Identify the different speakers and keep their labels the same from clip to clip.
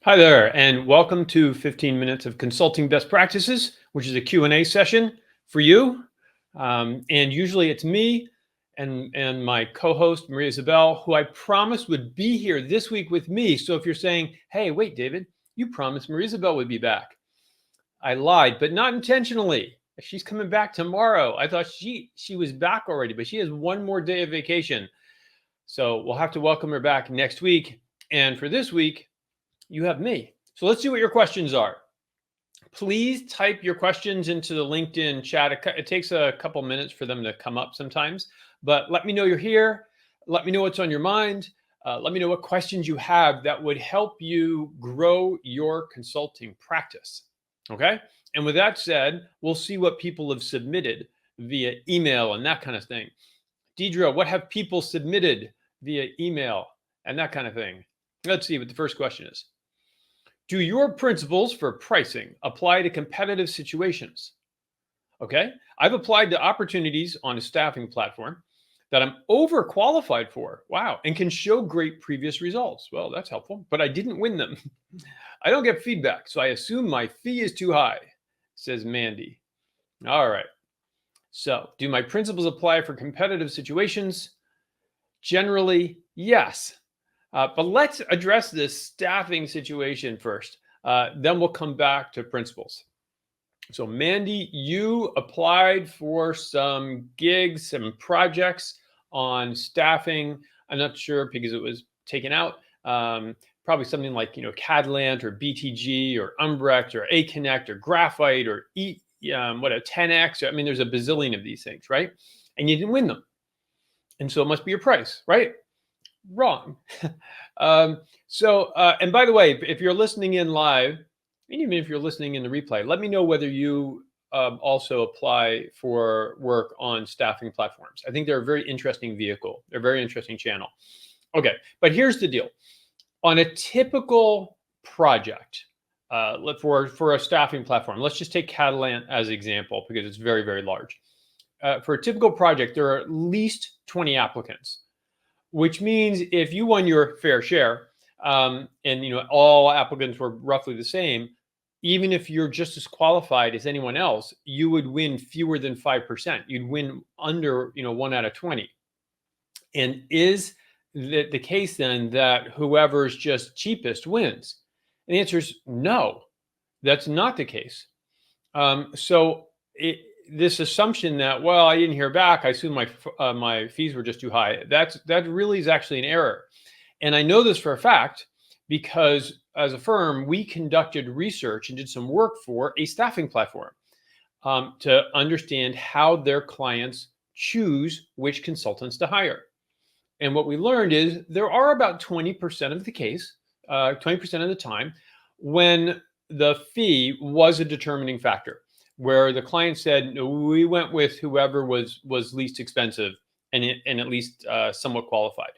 Speaker 1: Hi there, and welcome to 15 Minutes of Consulting Best Practices, which is a Q&A session for you. And usually it's me and my co-host, Maria Isabel, who I promised would be here this week with me. So if you're saying, hey, wait, David, you promised Maria Isabel would be back. I lied, but not intentionally. She's coming back tomorrow. I thought she was back already, but she has one more day of vacation. So we'll have to welcome her back next week. And for this week, you have me. So let's see what your questions are. Please type your questions into the LinkedIn chat. It takes a couple minutes for them to come up sometimes, but let me know you're here. Let me know what's on your mind. Let me know what questions you have that would help you grow your consulting practice. Okay. And with that said, we'll see what people have submitted via email and that kind of thing. Deidre, what have people submitted via email and that kind of thing? Let's see what the first question is. Do your principles for pricing apply to competitive situations? Okay, I've applied to opportunities on a staffing platform that I'm overqualified for. Wow, and can show great previous results. Well, that's helpful, but I didn't win them. I don't get feedback, so I assume my fee is too high, says Mandy. All right. So, do my principles apply for competitive situations? Generally, yes. But let's address this staffing situation first. Then we'll come back to principles. So, Mandy, you applied for some gigs, some projects on staffing. I'm not sure because it was taken out. Probably something like Catalant or BTG or Umbrecht or Aconnect or Graphite or a 10X. I mean, there's a bazillion of these things, right? And you didn't win them, and so it must be your price, right? Wrong. And by the way, if you're listening in live, and even if you're listening in the replay, let me know whether you also apply for work on staffing platforms. I think they're a very interesting vehicle. They're a very interesting channel. Okay, but here's the deal. On a typical project, for a staffing platform, let's just take Catalant as an example because it's very, very large. For a typical project, there are at least 20 applicants, which means if you won your fair share, and all applicants were roughly the same, even if you're just as qualified as anyone else, you would win fewer than 5%. You'd win under 1 out of 20. And is the case then that whoever's just cheapest wins? And the answer is no, that's not the case. This assumption that, well, I didn't hear back, I assume my fees were just too high, that really is actually an error. And I know this for a fact because as a firm, we conducted research and did some work for a staffing platform to understand how their clients choose which consultants to hire. And what we learned is there are about 20% of the case, 20% of the time, when the fee was a determining factor, where the client said, no, we went with whoever was least expensive and at least somewhat qualified.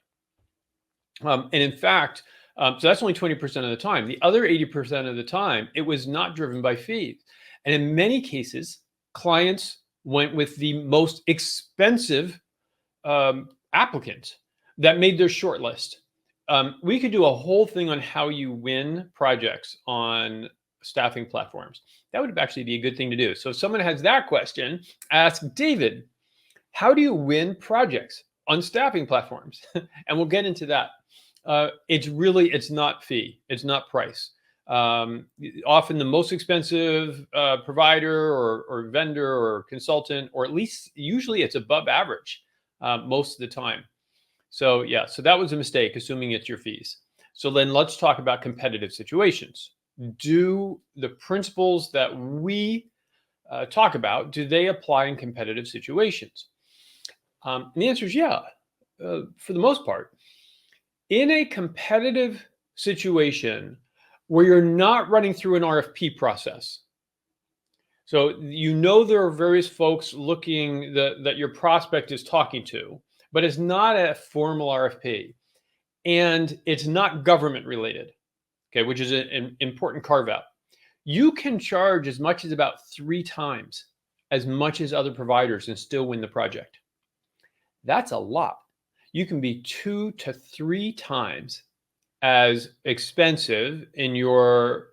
Speaker 1: And in fact, so that's only 20% of the time. The other 80% of the time, it was not driven by fees. And in many cases, clients went with the most expensive applicant that made their short list. We could do a whole thing on how you win projects on staffing platforms. That would actually be a good thing to do. So if someone has that question, ask David, how do you win projects on staffing platforms? And we'll get into that. It's not fee, it's not price. Often the most expensive provider or vendor or consultant, or at least usually it's above average most of the time. So that was a mistake, assuming it's your fees. So then let's talk about competitive situations. Do the principles that we talk about, do they apply in competitive situations? And the answer is yeah, for the most part. In a competitive situation where you're not running through an RFP process, so there are various folks looking that your prospect is talking to, but it's not a formal RFP, and it's not government related, okay, which is an important carve out. You can charge as much as about 3 times as much as other providers and still win the project. That's a lot. You can be 2 to 3 times as expensive in your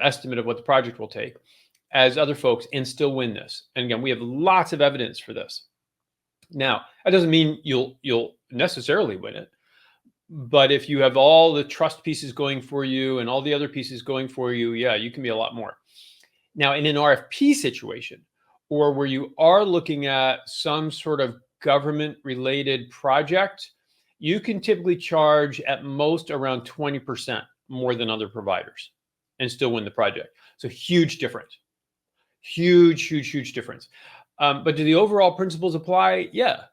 Speaker 1: estimate of what the project will take as other folks and still win this. And again, we have lots of evidence for this. Now, that doesn't mean you'll necessarily win it, but if you have all the trust pieces going for you and all the other pieces going for you, yeah, you can be a lot more. Now, in an RFP situation, or where you are looking at some sort of government related project, you can typically charge at most around 20% more than other providers and still win the project. So huge difference. Huge difference. But do the overall principles apply? Yeah.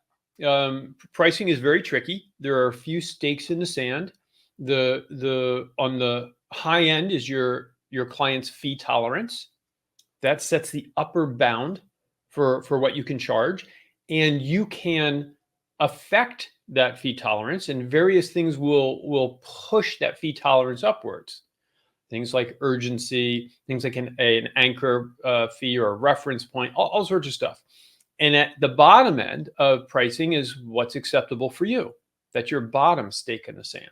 Speaker 1: Pricing is very tricky. There are a few stakes in the sand. The on the high end is your client's fee tolerance. That sets the upper bound for what you can charge, and you can affect that fee tolerance, and various things will push that fee tolerance upwards. Things like urgency, things like an anchor fee or a reference point, all sorts of stuff. And at the bottom end of pricing is what's acceptable for you. That's your bottom stake in the sand.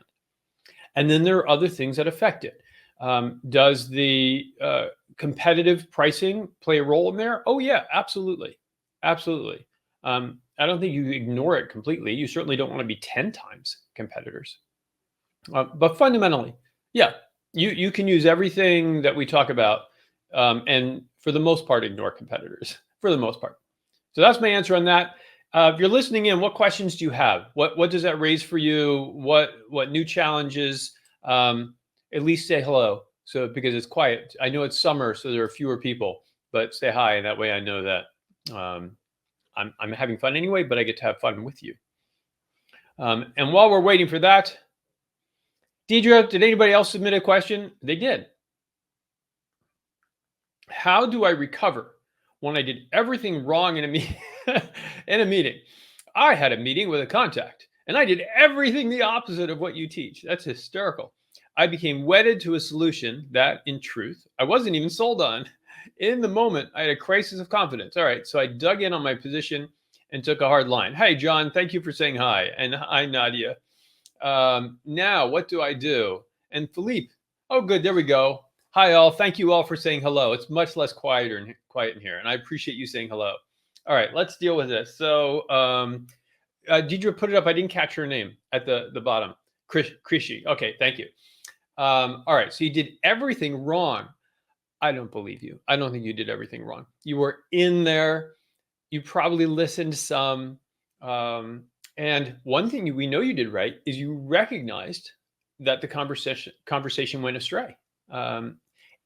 Speaker 1: And then there are other things that affect it. Does the competitive pricing play a role in there? Oh yeah, absolutely. Absolutely. I don't think you ignore it completely. You certainly don't want to be 10 times competitors. But fundamentally, yeah, you can use everything that we talk about, and for the most part, ignore competitors, for the most part. So that's my answer on that. If you're listening in, what questions do you have? What does that raise for you? What new challenges? At least say hello. So because it's quiet, I know it's summer, so there are fewer people, but say hi, and that way I know that I'm having fun anyway, but I get to have fun with you. And while we're waiting for that, Deidre, did anybody else submit a question? They did. How do I recover when I did everything wrong in a meeting? I had a meeting with a contact, and I did everything the opposite of what you teach. That's hysterical. I became wedded to a solution that, in truth, I wasn't even sold on. In the moment, I had a crisis of confidence. All right, so I dug in on my position and took a hard line. Hey, John, thank you for saying hi. And hi, Nadia. Now, what do I do? And Philippe, oh, good, there we go. Hi, all. Thank you all for saying hello. It's much less quiet in here, and I appreciate you saying hello. All right, let's deal with this. So, Deidre put it up. I didn't catch her name at the bottom. Krishi. Okay, thank you. All right, so you did everything wrong. I don't believe you. I don't think you did everything wrong. You were in there. You probably listened some. And one thing we know you did right is you recognized that the conversation went astray.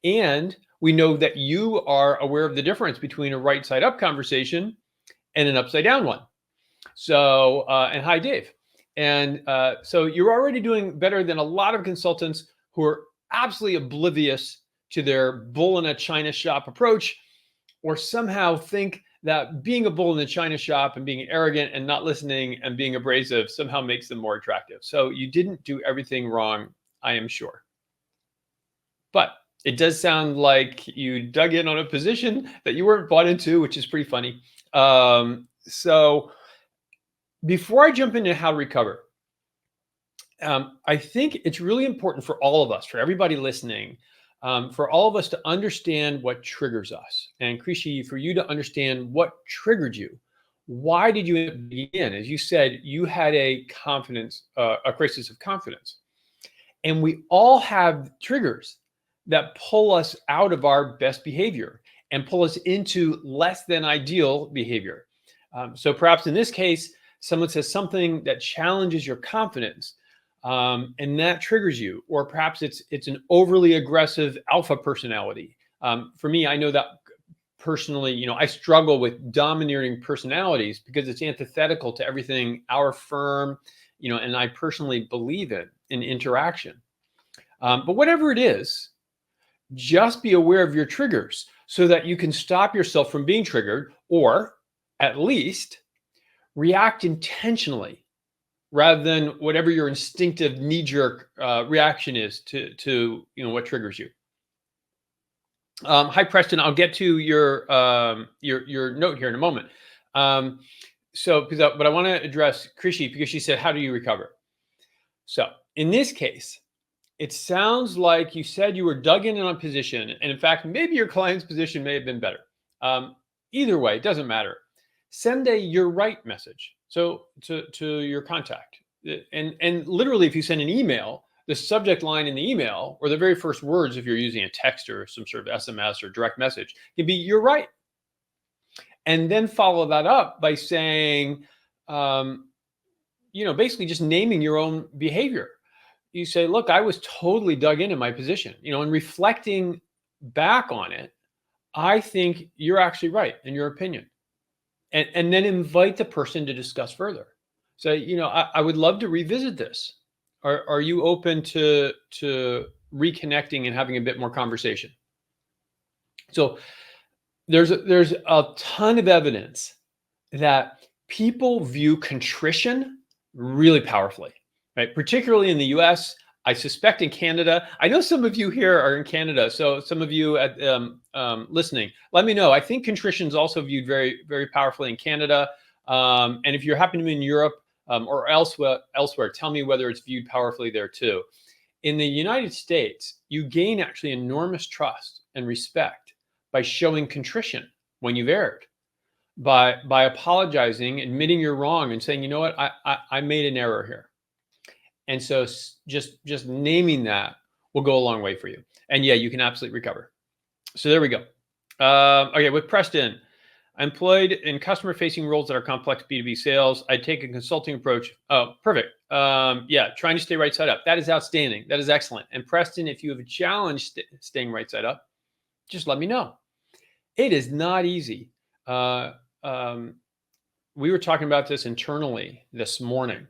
Speaker 1: And we know that you are aware of the difference between a right side up conversation and an upside down one. So, and hi, Dave. And so you're already doing better than a lot of consultants who are absolutely oblivious to their bull in a china shop approach, or somehow think that being a bull in the china shop and being arrogant and not listening and being abrasive somehow makes them more attractive. So you didn't do everything wrong, I am sure. But it does sound like you dug in on a position that you weren't bought into, which is pretty funny. So before I jump into how to recover, I think it's really important for all of us, for everybody listening, for all of us to understand what triggers us. And Krishi, for you to understand what triggered you. Why did you begin? As you said, you had a crisis of confidence. And we all have triggers that pull us out of our best behavior and pull us into less than ideal behavior. So perhaps in this case, someone says something that challenges your confidence, and that triggers you. Or perhaps it's an overly aggressive alpha personality. For me, I know that personally, I struggle with domineering personalities because it's antithetical to everything our firm, and I personally believe in interaction. But whatever it is, just be aware of your triggers so that you can stop yourself from being triggered, or at least react intentionally rather than whatever your instinctive knee-jerk reaction is to what triggers you. Hi, Preston. I'll get to your note here in a moment. But I want to address Krishi because she said, "How do you recover?" So In this case, it sounds like you said you were dug in on a position, and in fact, maybe your client's position may have been better. Either way, it doesn't matter. Send a "you're right" message. So to your contact, and literally, if you send an email, the subject line in the email or the very first words, if you're using a text or some sort of SMS or direct message, can be "you're right," and then follow that up by saying, basically just naming your own behavior. You say, look, I was totally dug into my position, and reflecting back on it, I think you're actually right in your opinion. And then invite the person to discuss further. So, I would love to revisit this. Are you open to reconnecting and having a bit more conversation? So there's a ton of evidence that people view contrition really powerfully, right? Particularly in the US. I suspect in Canada. I know some of you here are in Canada, so some of you at listening, let me know. I think contrition is also viewed very, very powerfully in Canada. And if you're happening to be in Europe or elsewhere, tell me whether it's viewed powerfully there too. In the United States, you gain actually enormous trust and respect by showing contrition when you've erred, by apologizing, admitting you're wrong, and saying, you know what, I made an error here. And so just naming that will go a long way for you. And yeah, you can absolutely recover. So there we go. Okay, with Preston, I'm employed in customer-facing roles that are complex B2B sales. I take a consulting approach. Oh, perfect. Yeah, trying to stay right side up. That is outstanding. That is excellent. And Preston, if you have a challenge staying right side up, just let me know. It is not easy. We were talking about this internally this morning,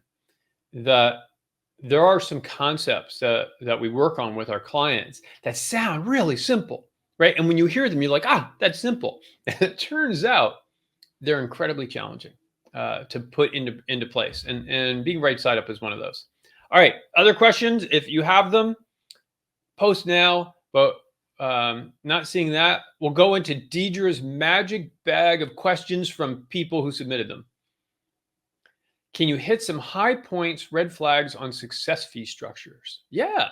Speaker 1: that there are some concepts that we work on with our clients that sound really simple, right? And when you hear them, you're like, that's simple. And it turns out they're incredibly challenging to put into place. And being right side up is one of those. All right, other questions? If you have them, post now. But not seeing that, we'll go into Deidre's magic bag of questions from people who submitted them. Can you hit some high points, red flags on success fee structures? Yeah,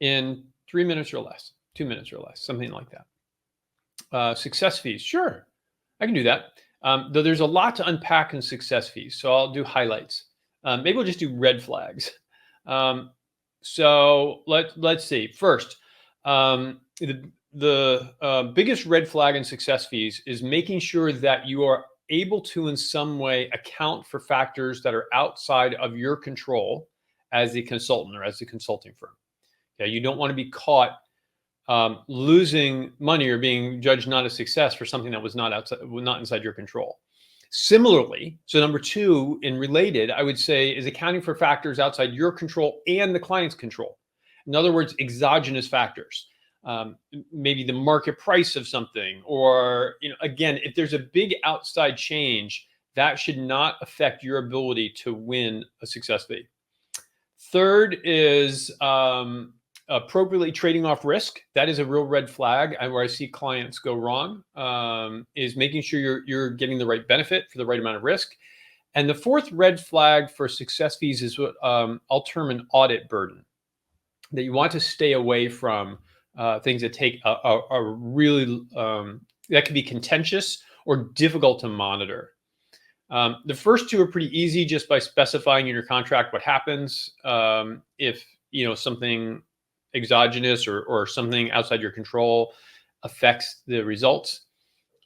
Speaker 1: in 3 minutes or less, 2 minutes or less, something like that. Success fees, sure, I can do that. Though there's a lot to unpack in success fees, so I'll do highlights. Maybe we'll just do red flags. So let's see. First, the biggest red flag in success fees is making sure that you are able to in some way account for factors that are outside of your control as a consultant or as a consulting firm. Okay, you don't want to be caught losing money or being judged not a success for something that was not inside your control. Similarly, so number two, in related, I would say, is accounting for factors outside your control and the client's control. In other words, exogenous factors. Maybe the market price of something, or again, if there's a big outside change, that should not affect your ability to win a success fee. Third is appropriately trading off risk. That is a real red flag where I see clients go wrong, is making sure you're getting the right benefit for the right amount of risk. And the fourth red flag for success fees is what I'll term an audit burden, that you want to stay away from things that take a really, that can be contentious or difficult to monitor. The first two are pretty easy just by specifying in your contract what happens if something exogenous or something outside your control affects the results.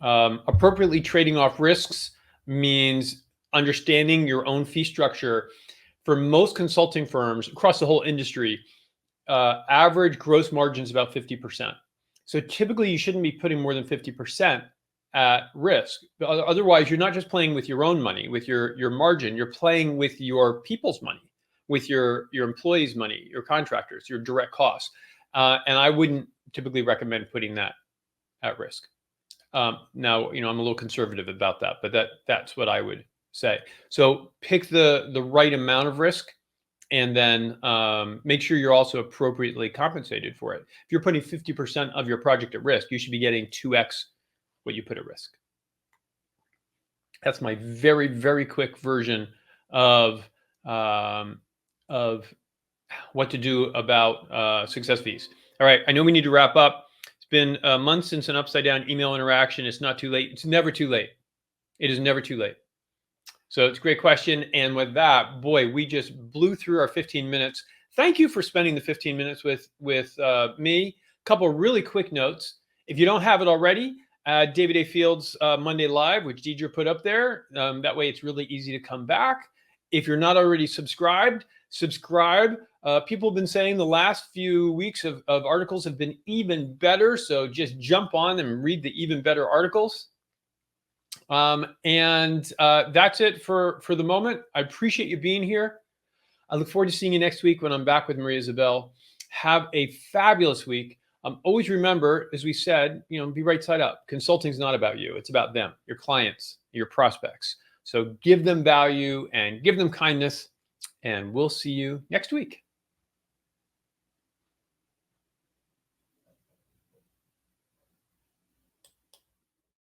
Speaker 1: Appropriately trading off risks means understanding your own fee structure. For most consulting firms across the whole industry, average gross margin is about 50%. So typically you shouldn't be putting more than 50% at risk. Otherwise, you're not just playing with your own money, with your margin, you're playing with your people's money, with your employees' money, your contractors, your direct costs. And I wouldn't typically recommend putting that at risk. Now, I'm a little conservative about that, but that's what I would say. So pick the right amount of risk, and then make sure you're also appropriately compensated for it. If you're putting 50% of your project at risk, you should be getting 2x what you put at risk. That's my very, very quick version of what to do about success fees. All right, I know we need to wrap up. It's been a month since an upside down email interaction. It's not too late. It's never too late. It is never too late. So it's a great question. And with that, boy, we just blew through our 15 minutes. Thank you for spending the 15 minutes with me. A couple of really quick notes. If you don't have it already, David A. Fields Monday Live, which Deidre put up there. That way it's really easy to come back. If you're not already subscribed, subscribe. People have been saying the last few weeks of articles have been even better. So just jump on them and read the even better articles. That's it for the moment. I appreciate you being here. I look forward to seeing you next week when I'm back with Marie Isabel. Have a fabulous week. Always remember, as we said, be right side up. Consulting is not about you. It's about them, your clients, your prospects. So give them value and give them kindness, and we'll see you next week.